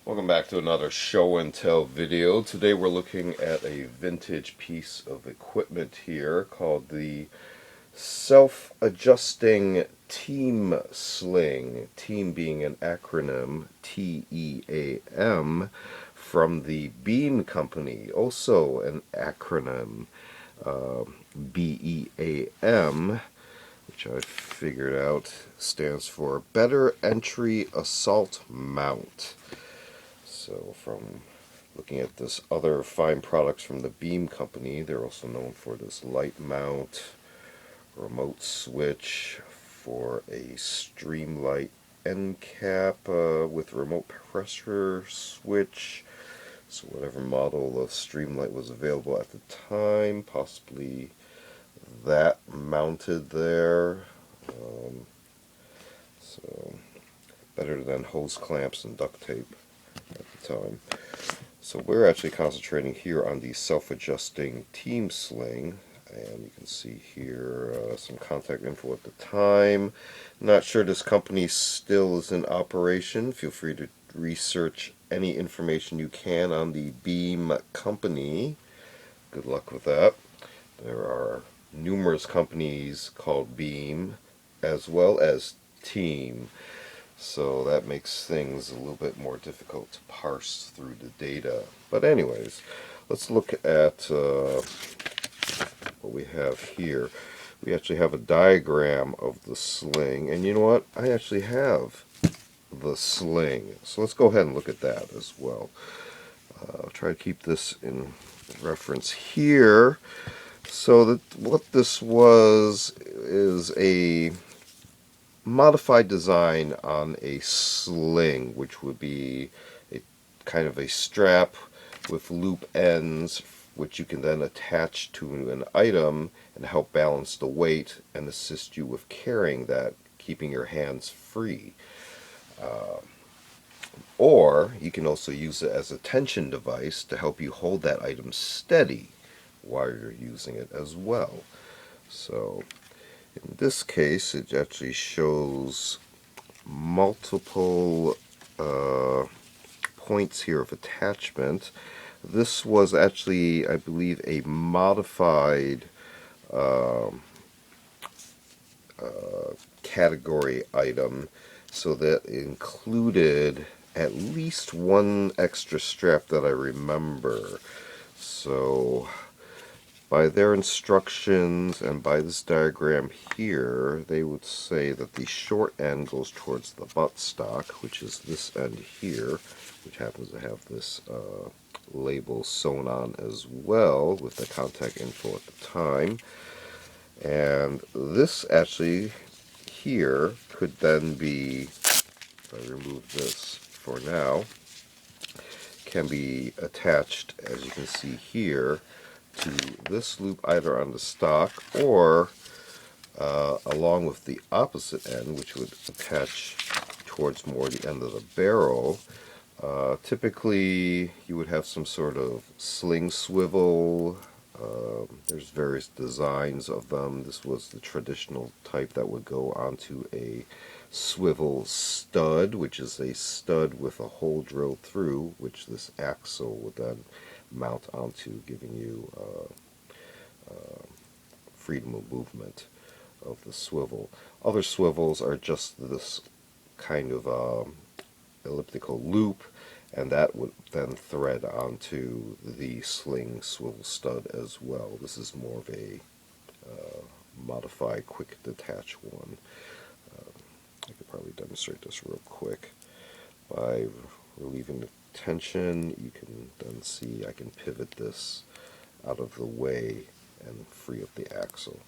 Welcome back to another show and tell video. Today we're looking at a vintage piece of equipment here called the self-adjusting T.E.A.M sling. T.E.A.M being an acronym, T.E.A.M, from the B.E.A.M company, also an acronym, B.E.A.M, which I figured out stands for Better Entry Assault Mount. So from looking at this other fine products from the B.E.A.M company, they're also known for this light mount, remote switch for a Streamlight end cap with remote pressure switch. So whatever model of Streamlight was available at the time, possibly that mounted there. So better than hose clamps and duct tape at the time. So we're actually concentrating here on the self-adjusting T.E.A.M sling, and you can see here some contact info at the time. Not sure this company still is in operation. Feel free to research any information you can on the B.E.A.M company. Good luck with that. There are numerous companies called B.E.A.M as well as T.E.A.M. So that makes things a little bit more difficult to parse through the data. But anyways, let's look at what we have here. We actually have a diagram of the sling, and you know what? I actually have the sling. So let's go ahead and look at that as well. I'll try to keep this in reference here. So what this was is a modified design on a sling, which would be a kind of a strap with loop ends, which you can then attach to an item and help balance the weight and assist you with carrying that, keeping your hands free. Or you can also use it as a tension device to help you hold that item steady while you're using it as well. So in this case, it actually shows multiple points here of attachment. This was actually, I believe, a modified category item, so that included at least one extra strap that I remember. So by their instructions and by this diagram here, they would say that the short end goes towards the buttstock, which is this end here, which happens to have this label sewn on as well with the contact info at the time. And this actually here could then be, if I remove this for now, can be attached, as you can see here, to this loop either on the stock or along with the opposite end, which would attach towards more the end of the barrel. Typically you would have some sort of sling swivel. There's various designs of them. This was the traditional type that would go onto a swivel stud, which is a stud with a hole drilled through, which this axle would then mount onto, giving you freedom of movement of the swivel. Other swivels are just this kind of elliptical loop, and that would then thread onto the sling swivel stud as well. This is more of a modified quick detach one. I could probably demonstrate this real quick. By relieving the tension, you can then see I can pivot this out of the way and free up the axle.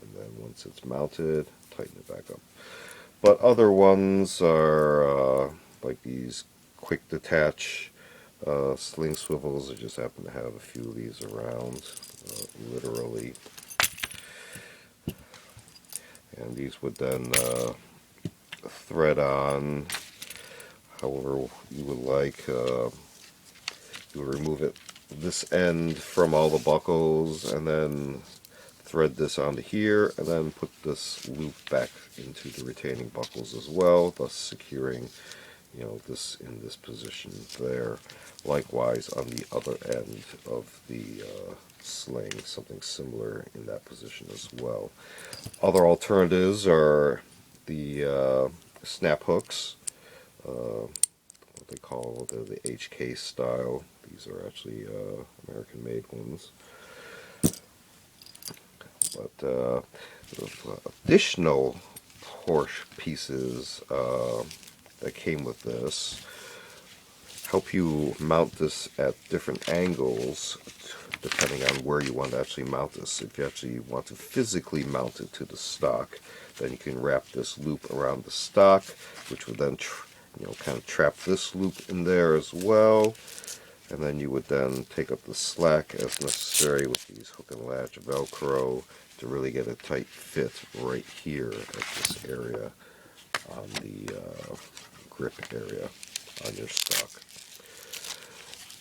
And then once it's mounted, tighten it back up. But other ones are like these quick detach sling swivels. I just happen to have a few of these around, literally. And these would then thread on however you would like. You would remove this end from all the buckles and then thread this onto here and then put this loop back into the retaining buckles as well, thus securing this in this position there. Likewise on the other end of the sling, something similar in that position as well. Other alternatives are the snap hooks, what they call the HK style. These are actually American-made ones. But additional Porsche pieces that came with this help you mount this at different angles depending on where you want to actually mount this. If you actually want to physically mount it to the stock, then you can wrap this loop around the stock, which would then kind of trap this loop in there as well. And then you would then take up the slack as necessary with these hook and latch Velcro to really get a tight fit right here at this area on the grip area on your stock.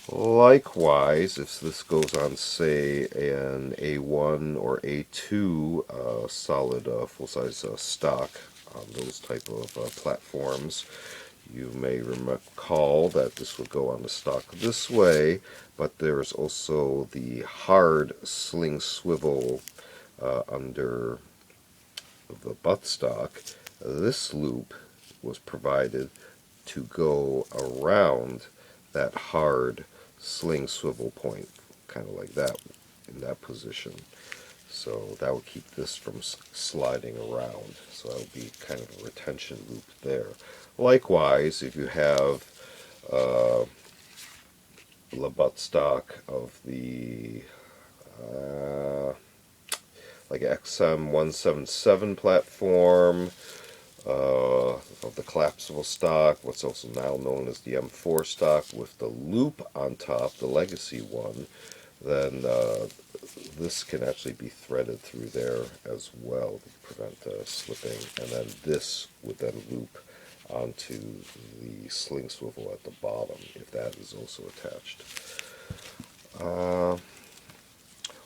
Likewise, if this goes on, say, an A1 or A2 solid full-size stock on those type of platforms, you may recall that this would go on the stock this way, but there's also the hard sling swivel under the buttstock. This loop was provided to go around that hard sling swivel point, kind of like that, in that position. So that would keep this from sliding around. So that would be kind of a retention loop there. Likewise, if you have the buttstock of the like XM177 platform, of the collapsible stock, what's also now known as the M4 stock with the loop on top, the legacy one, then this can actually be threaded through there as well to prevent slipping, and then this would then loop onto the sling swivel at the bottom if that is also attached.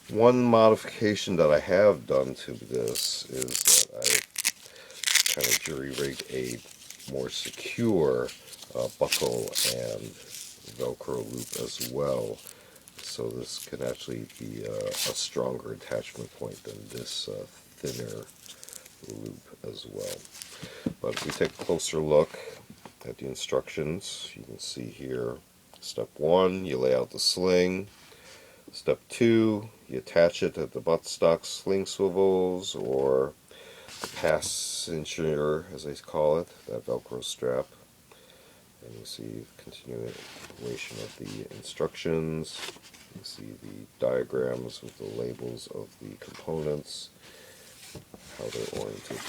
One modification that I have done to this is that I kind of jury-rigged a more secure buckle and Velcro loop as well. So this can actually be a stronger attachment point than this thinner loop as well. But if we take a closer look at the instructions, you can see here, step 1, you lay out the sling. Step 2, you attach it at the buttstock sling swivels, or the passenger, as they call it, that Velcro strap. And you see the continuation of the instructions. You see the diagrams with the labels of the components, how they're oriented.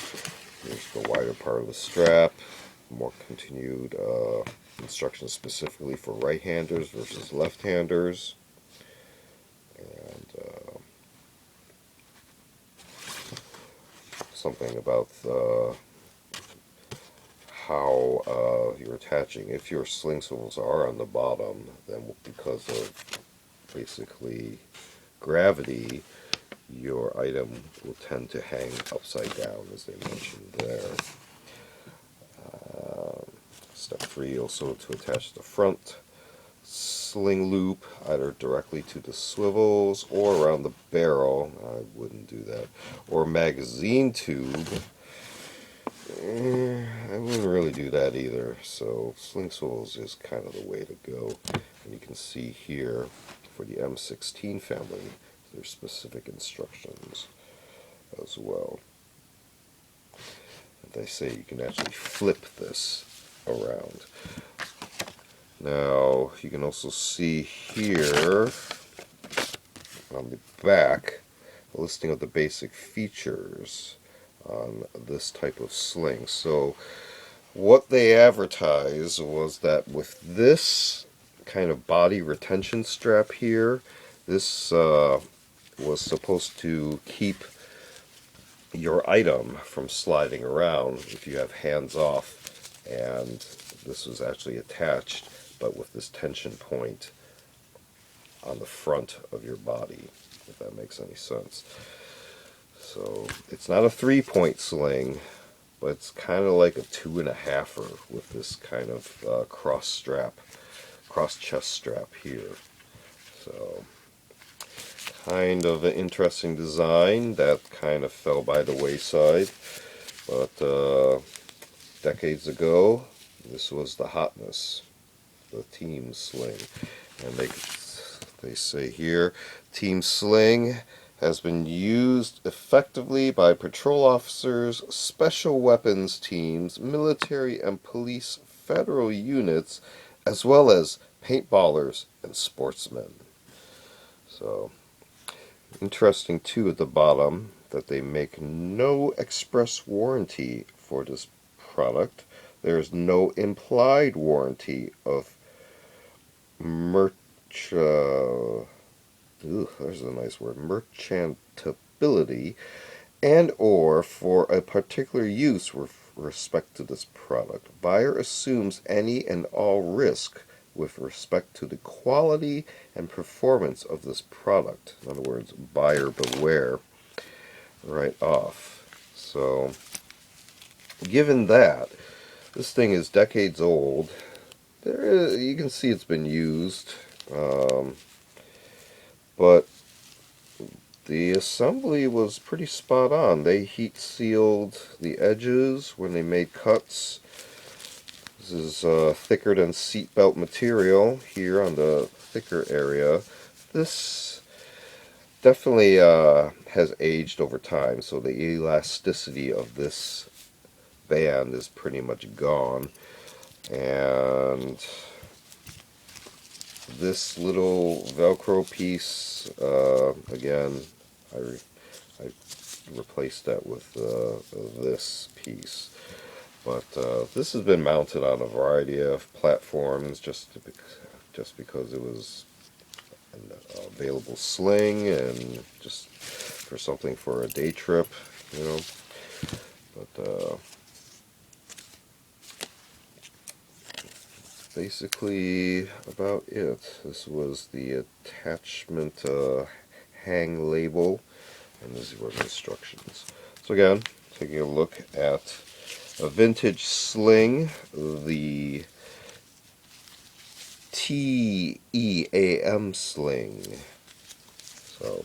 Here's the wider part of the strap, more continued instructions specifically for right-handers versus left-handers. And something about how you're attaching. If your sling swivels are on the bottom, then because of basically gravity, your item will tend to hang upside down, as they mentioned there. Step 3, also to attach the front sling loop either directly to the swivels or around the barrel. I wouldn't do that. Or magazine tube. I wouldn't really do that either. So sling swivels is kind of the way to go. And you can see here for the M16 family, there's specific instructions as well. They say you can actually flip this around. Now, you can also see here on the back a listing of the basic features on this type of sling. So, what they advertised was that with this kind of body retention strap here, this was supposed to keep your item from sliding around if you have hands off, and this was actually attached but with this tension point on the front of your body, if that makes any sense. So it's not a 3-point sling, but it's kind of like a 2.5er with this kind of cross chest strap here. So kind of an interesting design that kind of fell by the wayside, but decades ago this was the hotness, the T.E.A.M sling. And they say here, T.E.A.M sling has been used effectively by patrol officers, special weapons teams, military and police federal units, as well as paintballers and sportsmen. So, interesting too at the bottom that they make no express warranty for this product. There is no implied warranty of there's a nice word, merchantability, and or for a particular use with respect to this product. Buyer assumes any and all risk with respect to the quality and performance of this product. In other words, buyer beware right off. So, given that, this thing is decades old. You can see it's been used, but the assembly was pretty spot on. They heat sealed the edges when they made cuts. This is thicker than seatbelt material here on the thicker area. This definitely has aged over time, so the elasticity of this band is pretty much gone. And this little Velcro piece, again, I replaced that with this piece. But this has been mounted on a variety of platforms just because it was an available sling and just for something for a day trip, you know. But basically about it. This was the attachment hang label, and these were the instructions. So again, taking a look at a vintage sling, the T.E.A.M sling. So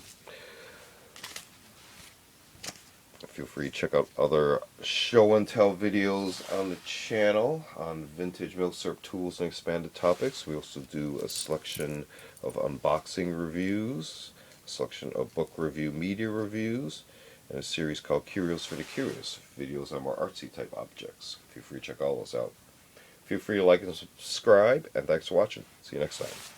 feel free to check out other show and tell videos on the channel on vintage milk-syrup tools and expanded topics. We also do a selection of unboxing reviews, a selection of book review media reviews, and a series called Curios for the Curious, videos on more artsy type objects. Feel free to check all those out. Feel free to like and subscribe, and thanks for watching. See you next time.